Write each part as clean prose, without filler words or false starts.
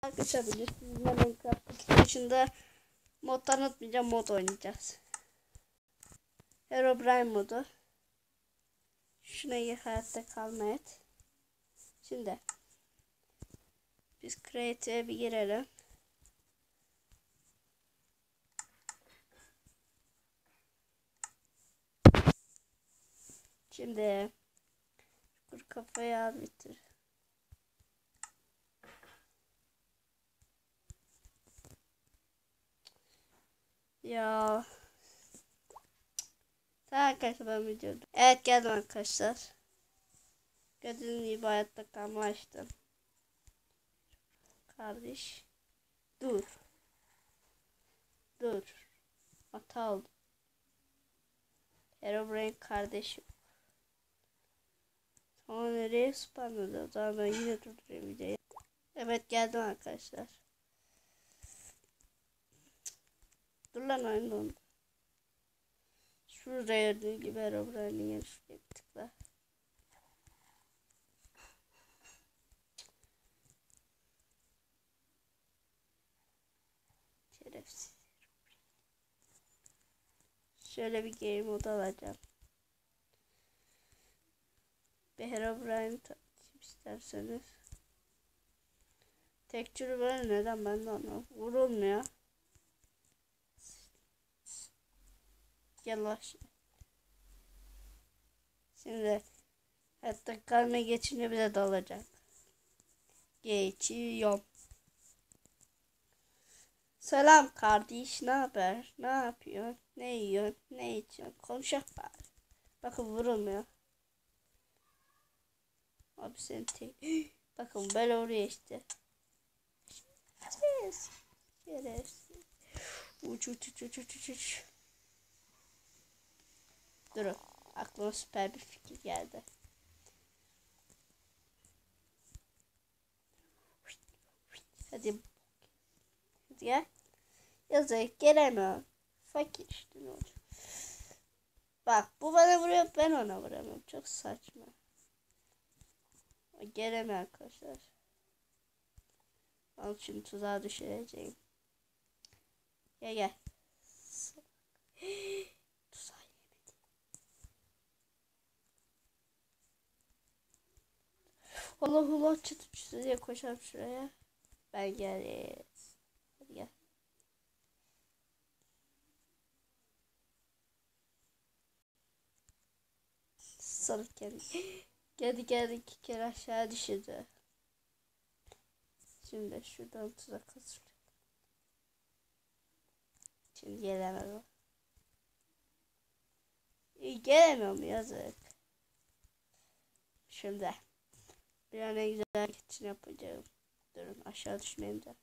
Arkadaşlar sizinle Minecraft dışında mod tanıtmayacağım, mod oynayacağız. Herobrine modu. Şuna hayatta kalma et. Şimdi biz creative'e bir girelim. Şimdi kur kafayı al bitir. Ya. Tamam arkadaşlar, ben videoda. Evet, geldim arkadaşlar. Gördüğünüz gibi hayatta kalma açtım. Kardeş. Dur. Dur. Hata oldu. Herobrine kardeşim. Sonra nereye spamladı? O zaman ben yine durdurayım videoyu. Evet, geldim arkadaşlar. Dur lan, oyun dondu. Şurada gördüğün gibi Herobrine'in yerine şuraya bir tıkla. Şerefsiz. Şöyle bir game mode alacağım. Bir Herobrine tanıtayım isterseniz. Tekçürü böyle neden ben de anlamadım. Vurulmuyor. Gel aşağı. Şimdi hatta kalmaya geçince bize dalacak. Geçiyorum. Selam kardeş, ne haber? Ne yapıyorsun? Ne yiyorsun? Ne içiyorsun? Konuşak bari. Bakın vurulmuyor. Abi sen tek. Bakın böyle oraya işte. Şerefsiz. Şerefsiz. Uç uç uç uç uç uç. Durun. Aklıma süper bir fikir geldi. Hadi. Hadi gel. Yazık, gelemiyorum. Fakir işte, ne olacak? Bak, bu bana vuruyor, ben ona vuramıyorum. Çok saçma. Gelemiyor arkadaşlar. Al, şimdi tuzağa düşüreceğim. Gel gel. Tuzağa yemedi. Allah Allah, çıtı çıtı diye koşalım şuraya. Ben geleyim. Hadi gel. Sarı kendi. Geldi 2 kere aşağı düşürdü. Şimdi şuradan tuzak hazırlayalım. Şimdi gelemez o. Gelemiyorum, yazık. Şimdi bir an en güzel hareketini yapacağım. Durun, aşağı düşmeyeyim de.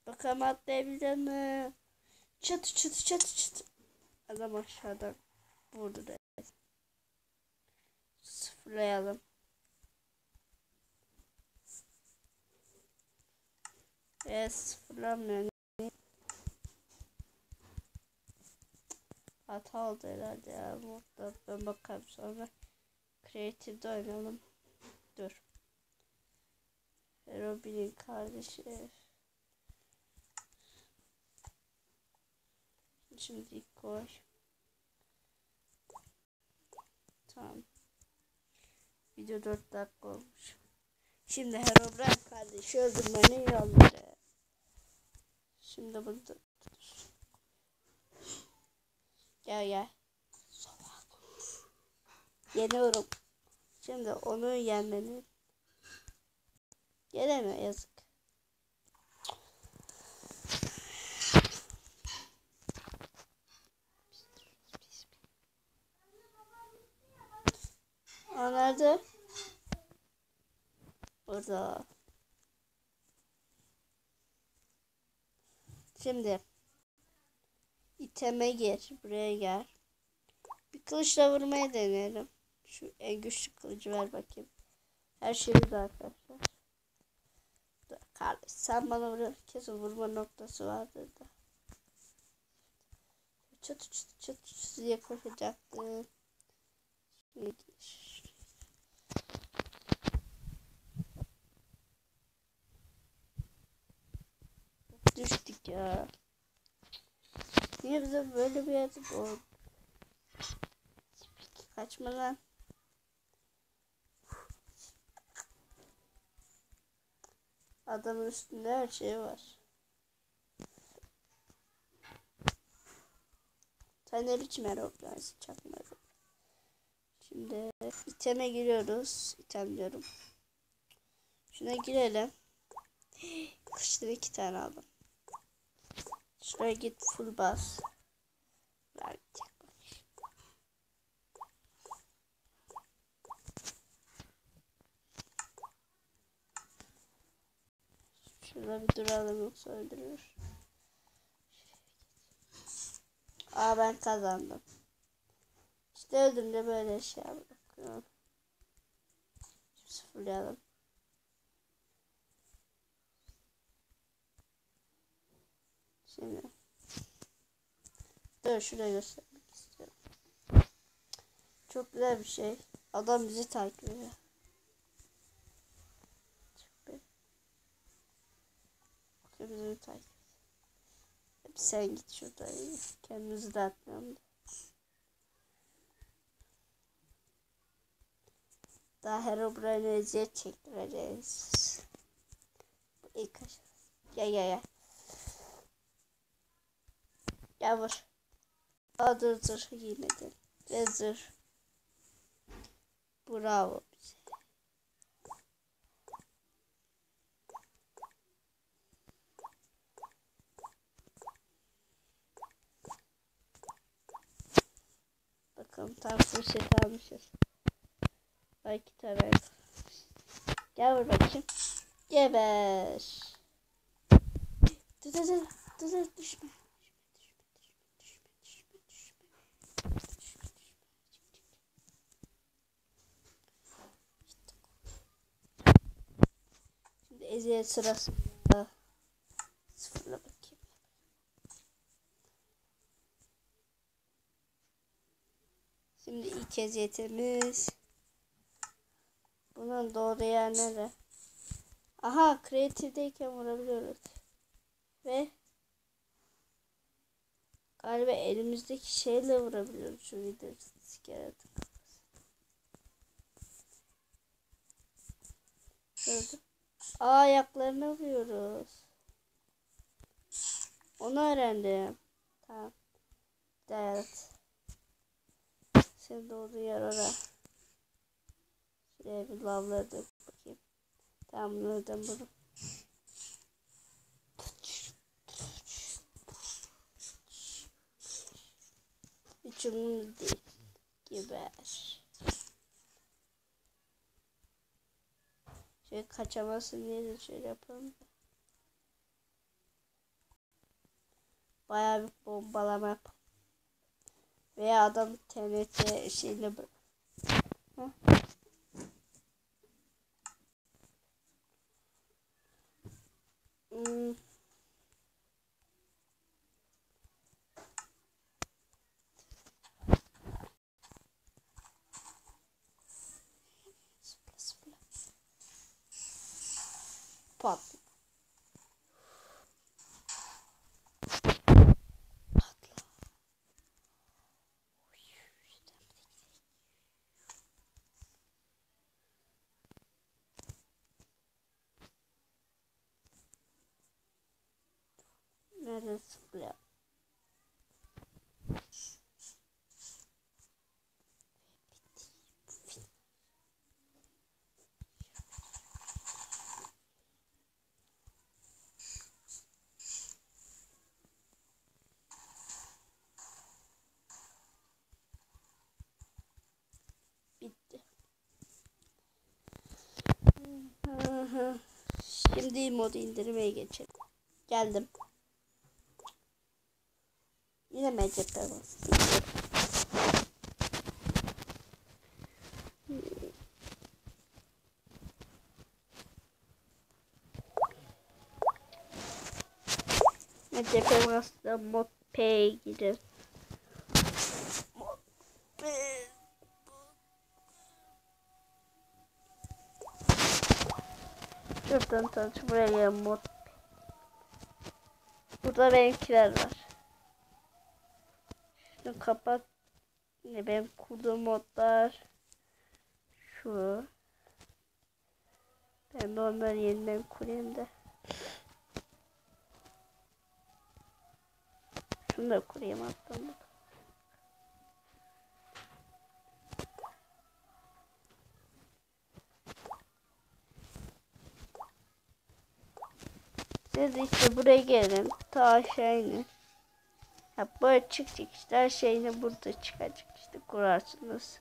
Bakalım atlayabilecek mi? Çatı çatı çatı çatı. Adam aşağıdan vurdu da. Sıfırlayalım. Sıfırlamıyor. Hata oldu herhalde ya. Burada ben bakarım sonra. Creative'de oynayalım. Dur. Robin'in kardeşi. Şimdi ilk koy. Tamam. Video 4 dakika olmuş. Şimdi Herobrine kardeşi öldürmenin yolları. Şimdi burada. Gel gel. Yeniyorum. Şimdi onu yenmenin. Gelemiyor, yazık. O nerede? Burada. Şimdi iteme gir. Buraya gel. Bir kılıçla vurmaya deneyelim. Şu en güçlü kılıcı ver bakayım. Her şey güzel arkadaşlar. Dur kardeş, sen bana vur. Kesin vurma noktası vardır da. çatı çatı çatı diye koşacaktım. Düştük ya. Niye bize böyle bir yerde oldu? Kaçma lan. Adamın üstünde her şey var. Sen ne biçim aeroplansı çakmadın? Şimdi iteme giriyoruz. İtem diyorum. Şuna girelim. Kıştan 2 tane aldım. Şuraya git full bas. Şurada bir duralım yoksa öldürür. Aa ben kazandım. İşte öldüğümde böyle şey yapıyorum. Sıfırlayalım. Şimdi. Dur şuraya göstermek istiyorum. Çok güzel bir şey. Adam bizi takip ediyor. Bizi takip ediyor. Sen git şurada. Kendimizi dağıtmayalım. Daha Herobrine'e eziyet çektireceğiz. Bu ilk aşaması. Gel. Gel vur. Aa dur zırhı giymedi. Ve zırh. Bravo bize. Bakalım tam fırsat almışız. Belki tane. Gel vur bakayım. Geber. Dur düşme. Şimdi eziyet sırasında sıfırla bakayım. Şimdi ilk eziyetimiz. Bunun doğru yer nere? Aha kreatifteyken vurabiliyoruz. Ve galiba elimizdeki şeyle vurabiliyoruz şu video skeleton kafası. Gördüm. Ayaklarına vuruyoruz. Onu öğrendim. Tamam. Evet. Sen doğru yer oraya. Şuraya bir lavları dök bakayım. Tamam nereden bunu? Hiç umurumda değil. Geber. Şöyle kaçamasın diye de şöyle yapalım. Bayağı bir bombalama yapalım. Veya adam TNT şeyle bırak. Pat. Nerede sıfırlayalım? Bitti. Şimdi modu indirmeye geçelim. Geldim. Yine MCP var. MCP aslında mod P'ye gidelim. Şuradan tanış buraya gelen mod. Burada benimkiler var. Şunu kapat. Yine benim kurduğum modlar. Şu. Ben de onları yeniden kurayım da. Şunu da kurayım hatta. Siz işte buraya gelin. Ta aşağı inin. Ya böyle çıkacak işte. Her şeyini burada çıkacak işte. Kurarsınız.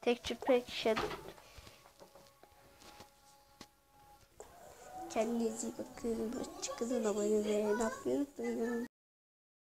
Tek pek şey. Kendinize iyi bakın. Hoşçakalın. Abone ve like yapmayı unutmayın.